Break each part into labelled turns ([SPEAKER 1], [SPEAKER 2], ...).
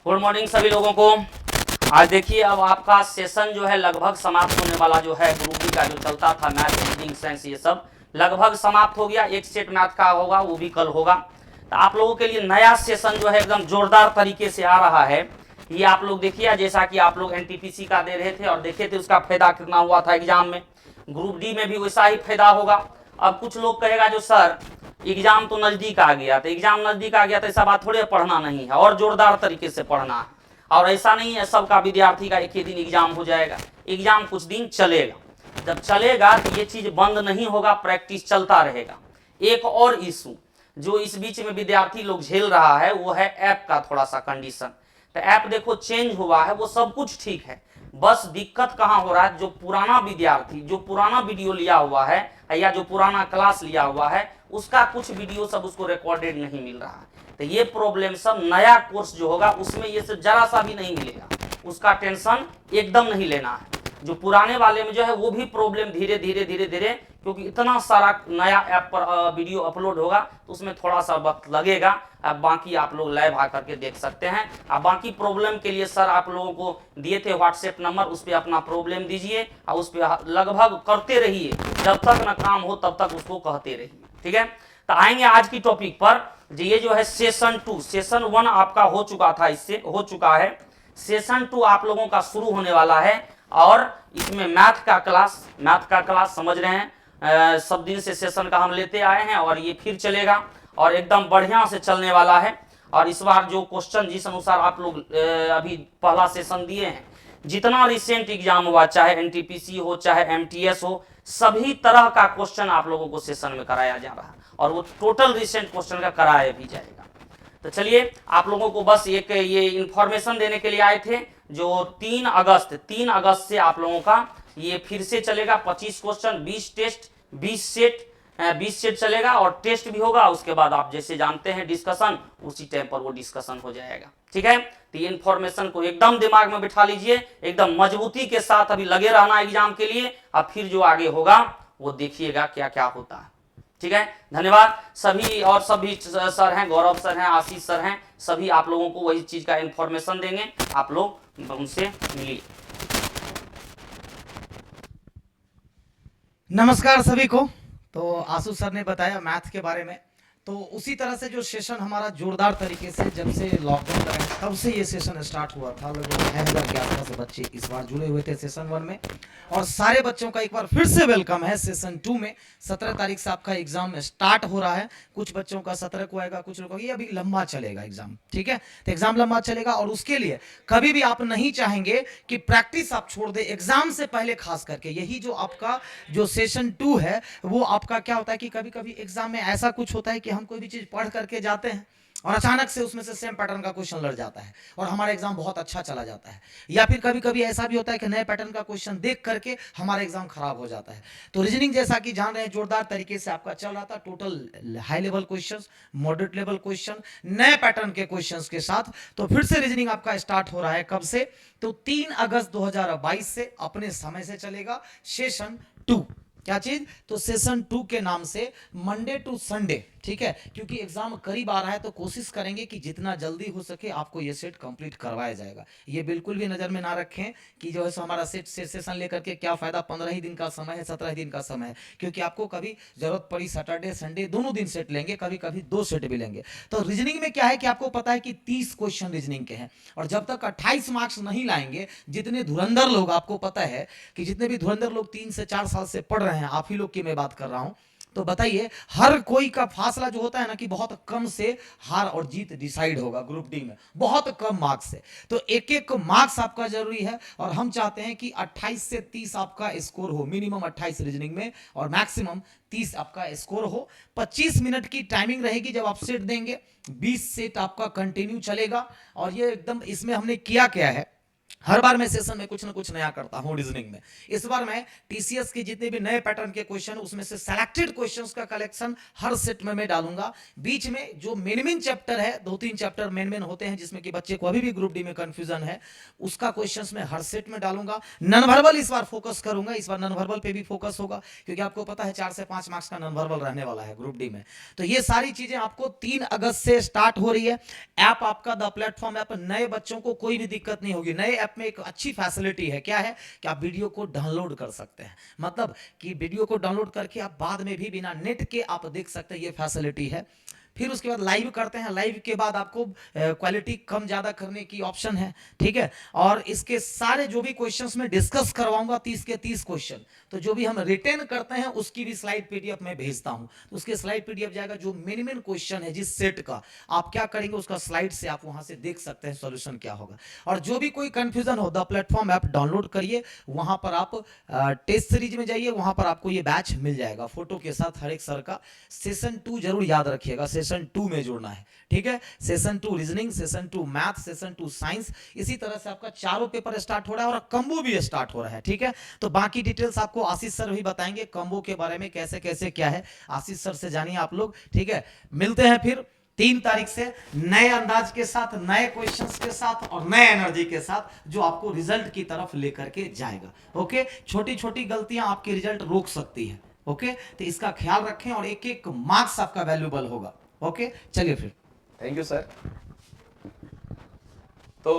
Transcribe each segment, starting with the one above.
[SPEAKER 1] Good morning सभी लोगों को। आज देखिए अब आपका सेशन जो है लगभग समाप्त होने वाला जो है ग्रुप डी का जो चलता था मैथ रीजनिंग साइंस ये सब लगभग समाप्त हो गया। एक सेट मैथ का होगा वो भी कल होगा। तो आप लोगों के लिए नया सेशन जो है एकदम जोरदार तरीके से आ रहा है। ये आप लोग देखिए जैसा कि आप लोग एनटीपीसी का दे रहे थे और देखे थे उसका फायदा कितना हुआ था एग्जाम में, ग्रुप डी में भी वैसा ही फायदा होगा। अब कुछ लोग कहेगा जो सर एग्जाम तो नजदीक आ गया, तो एग्जाम नजदीक आ गया तो ऐसा बात थोड़े पढ़ना नहीं है और जोरदार तरीके से पढ़ना है। और ऐसा नहीं है सबका विद्यार्थी का एक ही दिन एग्जाम हो जाएगा, एग्जाम कुछ दिन चलेगा। जब चलेगा तो ये चीज बंद नहीं होगा, प्रैक्टिस चलता रहेगा। एक और इशू जो इस बीच में विद्यार्थी लोग झेल रहा है वो है ऐप का थोड़ा सा कंडीशन। तो ऐप देखो चेंज हुआ है, वो सब कुछ ठीक है, बस दिक्कत कहाँ हो रहा है, जो पुराना विद्यार्थी जो पुराना वीडियो लिया हुआ है या जो पुराना क्लास लिया हुआ है उसका कुछ वीडियो सब उसको रिकॉर्डेड नहीं मिल रहा है। तो ये प्रॉब्लम सब नया कोर्स जो होगा उसमें ये सब जरा सा भी नहीं मिलेगा, उसका टेंशन एकदम नहीं लेना है। जो पुराने वाले में जो है वो भी प्रॉब्लम धीरे धीरे धीरे धीरे, क्योंकि इतना सारा नया ऐप पर वीडियो अपलोड होगा तो उसमें थोड़ा सा वक्त लगेगा। अब बाकी आप लोग लाइव आकर के देख सकते हैं। अब बाकी प्रॉब्लम के लिए सर आप लोगों को दिए थे व्हाट्सएप नंबर, उस पर अपना प्रॉब्लम दीजिए और उस पर लगभग करते रहिए, जब तक ना काम हो तब तक उसको कहते रहिए, ठीक है। तो आएंगे आज की टॉपिक पर। ये जो है सेशन 2, सेशन 1 आपका हो चुका था, इससे हो चुका है। सेशन 2 आप लोगों का शुरू होने वाला है और इसमें मैथ का क्लास समझ रहे हैं, सब दिन से सेशन का हम लेते आए हैं और ये फिर चलेगा और एकदम बढ़िया से चलने वाला है। और इस बार जो क्वेश्चन जिस अनुसार आप लोग अभी पहला सेशन दिए हैं, जितना रिसेंट एग्जाम हुआ, चाहे एनटीपीसी हो चाहे एमटीएस हो, सभी तरह का क्वेश्चन आप लोगों को सेशन में कराया जा रहा है और वो टोटल रिसेंट क्वेश्चन का कराया भी जाएगा। तो चलिए आप लोगों को बस एक ये इंफॉर्मेशन देने के लिए आए थे। जो 3 अगस्त से आप लोगों का ये फिर से चलेगा। 25 क्वेश्चन, 20 टेस्ट, 20 सेट चलेगा और टेस्ट भी होगा। उसके बाद आप जैसे जानते हैं डिस्कशन, उसी टाइम पर वो डिस्कशन हो जाएगा, ठीक है। तो ये इन्फॉर्मेशन को एकदम दिमाग में बिठा लीजिए, एकदम मजबूती के साथ अभी लगे रहना एग्जाम के लिए। अब फिर जो आगे होगा वो देखिएगा क्या क्या होता है, ठीक है। धन्यवाद सभी। और सभी सर हैं, गौरव सर हैं, आशीष सर हैं, सभी आप लोगों को वही चीज का इंफॉर्मेशन देंगे, आप लोग उनसे मिलिए।
[SPEAKER 2] नमस्कार सभी को। तो आशु सर ने बताया मैथ के बारे में, तो उसी तरह से जो सेशन हमारा जोरदार तरीके से जब से लॉकडाउन लगा है तब से ये सेशन स्टार्ट हुआ था। लगभग 6,000 के आसपास बच्चे इस बार जुड़े हुए थे सेशन 1 में और सारे बच्चों का एक बार फिर से वेलकम है सेशन 2 में। 17 तारीख से आपका एग्जाम स्टार्ट हो रहा है। कुछ बच्चों का 17 को आएगा, कुछ लोगों का ये अभी लंबा चलेगा एग्जाम, ठीक है। तो एग्जाम लंबा चलेगा और उसके लिए कभी भी आप नहीं चाहेंगे कि प्रैक्टिस आप छोड़ दे एग्जाम से पहले। खास करके यही जो आपका जो सेशन 2 है वो आपका क्या होता है कि कभी कभी एग्जाम में ऐसा कुछ होता है कि हम कोई भी चीज पढ़ करके जाते हैं और अचानक से उसमें से सेम पैटर्न का क्वेश्चन लड़ जाता है और हमारा एग्जाम बहुत अच्छा चला जाता है। या फिर कभी कभी ऐसा भी होता है कि नए पैटर्न का क्वेश्चन देख करके हमारा एग्जाम खराब हो जाता है। तो रीजनिंग जैसा कि जान रहे हैं जोरदार तरीके से आपका चल रहा था। Total high level questions, moderate level question, नए पैटर्न के क्वेश्चंस के साथ। तो फिर से रीजनिंग आपका स्टार्ट हो रहा है कब से, तो 3 अगस्त 2022 से अपने समय से चलेगा सेशन 2। क्या चीज, तो सेशन 2 के नाम से मंडे टू संडे, ठीक है। क्योंकि एग्जाम करीब आ रहा है तो कोशिश करेंगे कि जितना जल्दी हो सके आपको ये सेट कंप्लीट करवाया जाएगा। ये बिल्कुल भी नजर में ना रखें कि जो है सो हमारा सेशन लेकर के क्या फायदा, 15 ही दिन का समय है, 17 दिन का समय है, क्योंकि आपको कभी जरूरत पड़ी सैटरडे संडे दोनों दिन सेट लेंगे, कभी कभी 2 सेट भी लेंगे। तो रीजनिंग में क्या है कि आपको पता है कि 30 क्वेश्चन रीजनिंग के हैं और जब तक 28 मार्क्स नहीं लाएंगे, जितने धुरंधर लोग, आपको पता है कि जितने भी धुरंधर लोग 3 से 4 साल से पढ़ रहे हैं, आप ही लोग की मैं बात कर रहा हूं, तो बताइए हर कोई का फासला जो होता है ना कि बहुत कम से हार और जीत डिसाइड होगा ग्रुप डी में, बहुत कम मार्क्स से। तो एक एक मार्क्स आपका जरूरी है और हम चाहते हैं कि 28 से 30 आपका स्कोर हो, मिनिमम 28 रीजनिंग में और मैक्सिमम 30 आपका स्कोर हो। 25 मिनट की टाइमिंग रहेगी जब आप सेट देंगे, 20 सेट आपका कंटिन्यू चलेगा। और ये एकदम इसमें हमने किया क्या है हर बार मैं सेशन में कुछ ना कुछ नया करता हूं रीजनिंग में। इस बार मैं टीसीएस के जितने भी नए पैटर्न के क्वेश्चन उसमें से सिलेक्टेड क्वेश्चंस का कलेक्शन हर सेट में मैं डालूंगा। बीच में जो मेन चैप्टर है, 2-3 चैप्टर मेन होते हैं जिसमें कि बच्चे को अभी भी ग्रुप डी में कंफ्यूजन है, उसका क्वेश्चंस मैं हर सेट में डालूंगा। नॉन वर्बल इस बार फोकस करूंगा, इस बार नॉन वर्बल पे भी फोकस होगा, क्योंकि आपको पता है 4 से 5 मार्क्स का नॉन वर्बल रहने वाला है ग्रुप डी में। तो ये सारी चीजें आपको 3 अगस्त से स्टार्ट हो रही है। ऐप आपका द प्लेटफॉर्म ऐप, नए बच्चों को कोई भी दिक्कत नहीं होगी। नए ऐप में एक अच्छी फैसिलिटी है, क्या है कि आप वीडियो को डाउनलोड कर सकते हैं, मतलब कि वीडियो को डाउनलोड करके आप बाद में भी बिना नेट के आप देख सकते हैं, ये फैसिलिटी है। फिर उसके बाद लाइव करते हैं, लाइव के बाद आपको क्वालिटी कम ज़्यादा करने की ऑप्शन है, ठीक है। और इसके सारे जो भी क्वेश्चंस मैं डिस्कस करवाऊंगा 30 के 30 क्वेश्चन, तो जो भी हम रिटेन करते हैं उसकी भी स्लाइड पीडीएफ में भेजता हूं, तो उसके स्लाइड पीडीएफ जाएगा। जो मिनिमम क्वेश्चन है जिस सेट का, आप क्या करेंगे उसका स्लाइड से आप वहां से देख सकते हैं सॉल्यूशन क्या होगा। और जो भी कोई कंफ्यूजन हो, द प्लेटफॉर्म ऐप डाउनलोड करिए, वहां पर आप टेस्ट सीरीज में जाइए, वहां पर आपको ये बैच मिल जाएगा फोटो के साथ हर एक सर का। सेशन 2 जरूर याद रखिएगा, सेशन 2 में जुड़ना है, ठीक है। Session 2 reasoning, session 2 math, session 2 science, इसी तरह से आपका चारों पेपर स्टार्ट हो रहा है और कम्बो भी स्टार्ट हो रहा है, ठीक है। तो बाकी डिटेल्स आपको आशीष सर भी बताएंगे कम्बो के बारे में, कैसे कैसे क्या है, आशीष सर से जानिए आप लोग, ठीक है। मिलते हैं फिर 3 तारीख से नए अंदाज के साथ, नए क्वेश्चंस के साथ और नए एनर्जी के साथ, जो आपको रिजल्ट की तरफ लेकर के जाएगा। ओके, छोटी छोटी गलतियां आपके रिजल्ट रोक सकती है, ओके। तो इसका ख्याल रखें और एक एक मार्क्स आपका वैल्यूबल होगा। ओके, चलिए फिर।
[SPEAKER 3] Thank you sir. तो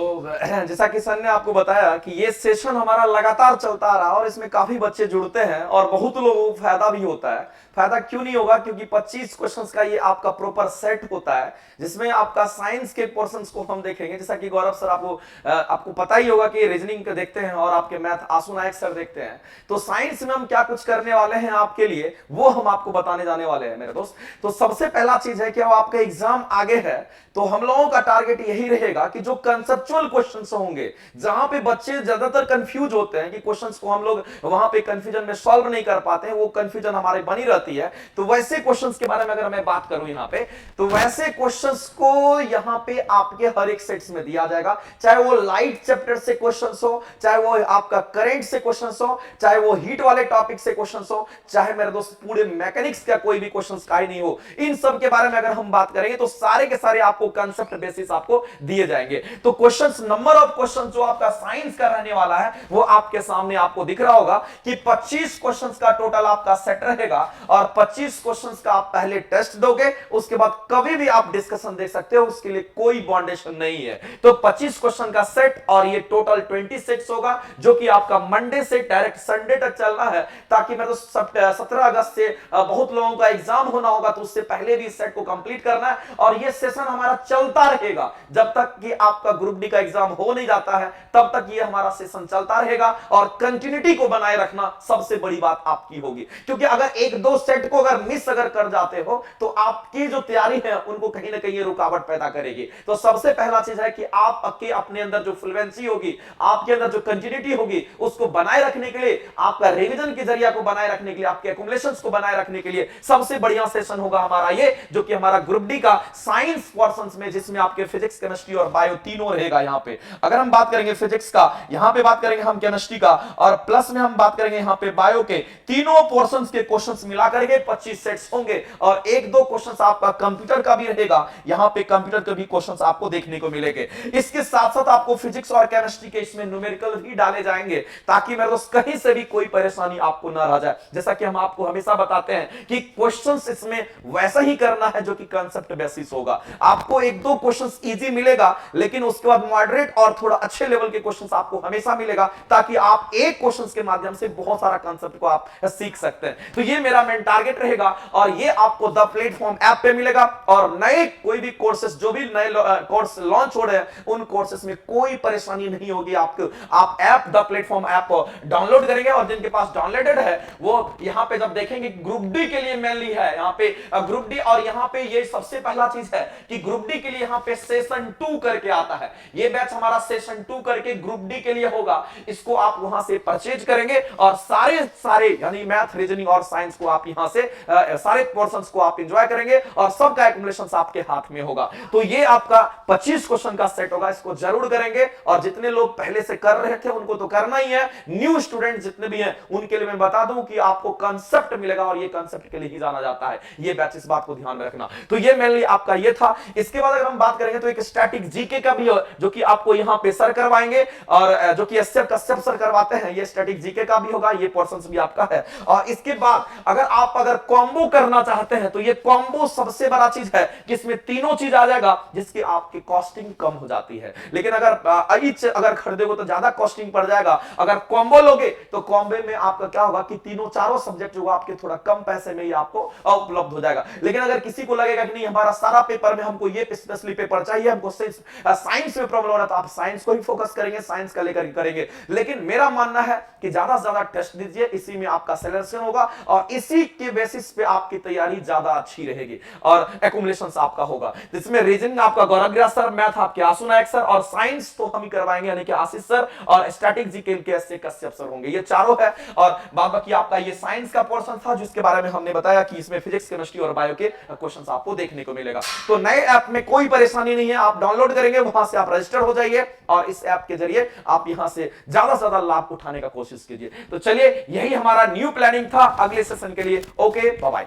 [SPEAKER 3] जैसा कि सर ने आपको बताया कि ये सेशन हमारा लगातार चलता रहा और इसमें काफी बच्चे जुड़ते हैं और बहुत लोगों को फायदा भी होता है। फायदा क्यों नहीं होगा, क्योंकि 25 क्वेश्चंस का ये आपका प्रॉपर सेट होता है, जिसमें आपका साइंस के पोर्शंस को हम देखेंगे। जैसा कि गौरव सर आपको पता ही होगा कि रीजनिंग देखते हैं और आपके मैथ आशु नायक सर देखते हैं। तो साइंस में हम क्या कुछ करने वाले हैं आपके लिए, वो हम आपको बताने जाने वाले हैं मेरे दोस्त। तो सबसे पहला चीज है कि अब आपका एग्जाम आगे है, तो हम लोगों का टारगेट यही रहेगा कि जो कंसेप्चुअल क्वेश्चंस होंगे, जहां पे बच्चे ज्यादातर कंफ्यूज होते हैं कि क्वेश्चंस को हम लोग वहां पे कंफ्यूजन में सॉल्व नहीं कर पाते हैं, वो कंफ्यूजन हमारे बनी रहती है। तो वैसे क्वेश्चंस के बारे में अगर मैं बात करूं यहां पे, तो वैसे क्वेश्चंस को यहां पे आपके हर एक सेट्स में दिया जाएगा, चाहे वो लाइट चैप्टर से क्वेश्चंस हो, चाहे वो आपका करंट से क्वेश्चंस हो, चाहे वो हीट वाले टॉपिक से क्वेश्चंस हो, चाहे मेरे दोस्त पूरे मैकेनिक्स का कोई भी क्वेश्चंस का ही नहीं हो, इन सब के बारे में अगर हम बात करेंगे तो सारे के सारे आपको कंसेप्ट बेसिस आपको दिए जाएंगे। तो क्वेश्चंस, नंबर ऑफ क्वेश्चंस जो आपका साइंस का रहने वाला है वो आपके सामने आपको दिख रहा होगा कि 25 क्वेश्चंस का टोटल आपका सेट रहेगा और 25 क्वेश्चंस का आप पहले टेस्ट दोगे, उसके बाद कभी भी आप डिस्कशन देख सकते हो, उसके लिए कोई बाउंडेशन नहीं है। तो 25 क्वेश्चन का सेट और ये टोटल 20 सेट्स होगा, जो कि आपका मंडे से डायरेक्ट संडे तक चलना है, ताकि मैं तो 17 अगस्त से बहुत लोगों का एग्जाम होना होगा, तो उससे पहले भी इस सेट को कंप्लीट करना है। और ये सेशन हमारा चलता रहेगा जब तक कि आपका ग्रुप डी का एग्जाम हो नहीं जाता है, तब तक ये हमारा सेशन चलता रहेगा। और कंटिन्यूटी को बनाए रखना सबसे बड़ी बात आपकी होगी, क्योंकि अगर 1-2 सेट को अगर मिस अगर कर जाते हो तो आपकी जो तैयारी है उनको कहीं ना कहीं रुकावट पैदा करेगी। तो सबसे पहला चीज है कि आपके अपने अंदर जो फ्लुएंसी होगी, आपके अंदर जो कंटिन्यूटी होगी, उसको बनाए रखने के लिए, आपका रिवीजन के जरिया को बनाए रखने के लिए, आपके एक्युमुलेशंस को बनाए रखने के लिए सबसे बढ़िया सेशन होगा हमारा ये, जो कि हमारा ग्रुप डी का साइंस पोर्शंस में, जिसमें आपके फिजिक्स, केमिस्ट्री और बायो तीनों रहेगा। यहां पे अगर हम बात करेंगे फिजिक्स का, यहां पे बात करेंगे हम केमिस्ट्री का, और प्लस में हम बात करेंगे यहां पे बायो के, तीनों पोर्शंस के क्वेश्चंस मिला करके 25 सेट्स होंगे। और 1-2 क्वेश्चंस आपका कंप्यूटर का भी रहेगा, यहां पे कंप्यूटर के भी क्वेश्चंस आपको देखने को मिलेंगे। इसके साथ साथ आपको फिजिक्स और केमिस्ट्री के इसमें न्यूमेरिकल भी डाले जाएंगे, ताकि मेरे दोस्त कहीं से भी कोई परेशानी आपको ना रह जाए। जैसा कि हम आपको हमेशा बताते हैं कि क्वेश्चंस इसमें वैसा ही करना है जो कि कांसेप्ट बेसिस होगा। आपको 1-2 क्वेश्चंस इजी मिलेगा, लेकिन उसके बाद मॉडरेट और थोड़ा अच्छे लेवल के क्वेश्चंस आपको हमेशा मिलेगा, ताकि आप एक क्वेश्चंस के माध्यम से बहुत सारा कांसेप्ट को आप सीख सकते हैं। तो ये मेरा मेन टारगेट रहेगा, और ये आपको द प्लेटफॉर्म ऐप पे मिलेगा। और नए कोई भी कोर्सेस, जो भी नए कोर्स लॉन्च हो रहे हैं, उन कोर्सेस में कोई परेशानी नहीं होगी आपको। आप app the platform app download करेंगे, और जिनके पास डाउनलोडेड है वो यहां पे जब देखेंगे ग्रुप डी के लिए मेनली है यहां पे ग्रुप डी, और यहां पे ये सबसे पहला चीज है कि ग्रुप डी के लिए यहां पे सेशन 2 करके आता है। ये बैच हमारा सेशन 2 करके ग्रुप डी के लिए होगा, इसको आप वहां से परचेज करेंगे और सारे यानी मैथ, रीजनिंग और साइंस को आप यहां से सारे पोर्शंस को आप एंजॉय करेंगे और सबका एक्युमुलेशन आपके हाथ में होगा। तो ये आपका 25 क्वेश्चन का सेट होगा, इसको जरूर करेंगे। और जितने लोग पहले से कर रहे थे उनको तो करना ही है, न्यू स्टूडेंट जितने भी हैं उनके लिए मैं बता दूं कि आपको कांसेप्ट मिलेगा और ये कांसेप्ट के लिए ही जाना जाता है ये बैच, इस बात को ध्यान में रखना। तो ये मेनली आपका ये था। इसके बाद अगर हम बात करेंगे तो एक स्टैटिक जीके का भी है जो कि आपको यहां पे सर करवाएंगे और जो कि कश्यप सर करवाते हैं, ये स्टैटिक जीके का भी होगा, ये पोर्शंस भी आपका है। और इसके बाद अगर कॉम्बो करना चाहते हैं तो ये कॉम्बो सबसे बड़ा चीज है कि इसमें तीनों चीज आ जाएगा जिसकी आपकी कॉस्टिंग कम हो जाती है। लेकिन अगर खरीदोगे तो ज्यादा कॉस्टिंग पड़ जाएगा, अगर कॉम्बो लोगे तो कॉम्बो में आपका क्या होगा कि चारों सब्जेक्ट जो आपके थोड़ा कम पैसे में ही आपको उपलब्ध हो जाएगा। लेकिन अगर किसी को लगेगा कि नहीं हमारा सारा पेपर में हमको ये स्पेशली पेपर चाहिए, हमको साइंस में प्रॉब्लम हो रहा है, तो आप साइंस को ही फोकस करेंगे, साइंस का लेकर करेंगे। लेकिन मेरा मानना है कि ज्यादा से ज्यादा टेस्ट दीजिए, इसी में आपका सिलेक्शन होगा और इसी के बेसिस पे आपकी तैयारी ज्यादा अच्छी रहेगी और एक्युमुलेशन आपका होगा। जिसमें रीजनिंग आपका गौरव सर, मैथ आपके आशु नायक सर और साइंस तो हम ही करवाएंगे यानी कि आशीष सर और स्टैटिक जीके के कश्यप सर होंगे। ये चारों है और बाकी आपका ये साइंस का पोर्शन था जिसके बारे में हमने बताया कि इसमें फिजिक्स, केमिस्ट्री और बायो के क्वेश्चंस आपको देखने को मिलेगा। तो नए ऐप में कोई परेशानी नहीं है, आप डाउनलोड करेंगे, वहां से आप रजिस्टर हो जाइए और इस ऐप के जरिए आप यहां से ज्यादा से ज्यादा लाभ उठाने का कोशिश कीजिए। तो चलिए यही हमारा न्यू प्लानिंग था अगले सेशन के लिए। Okay, bye bye.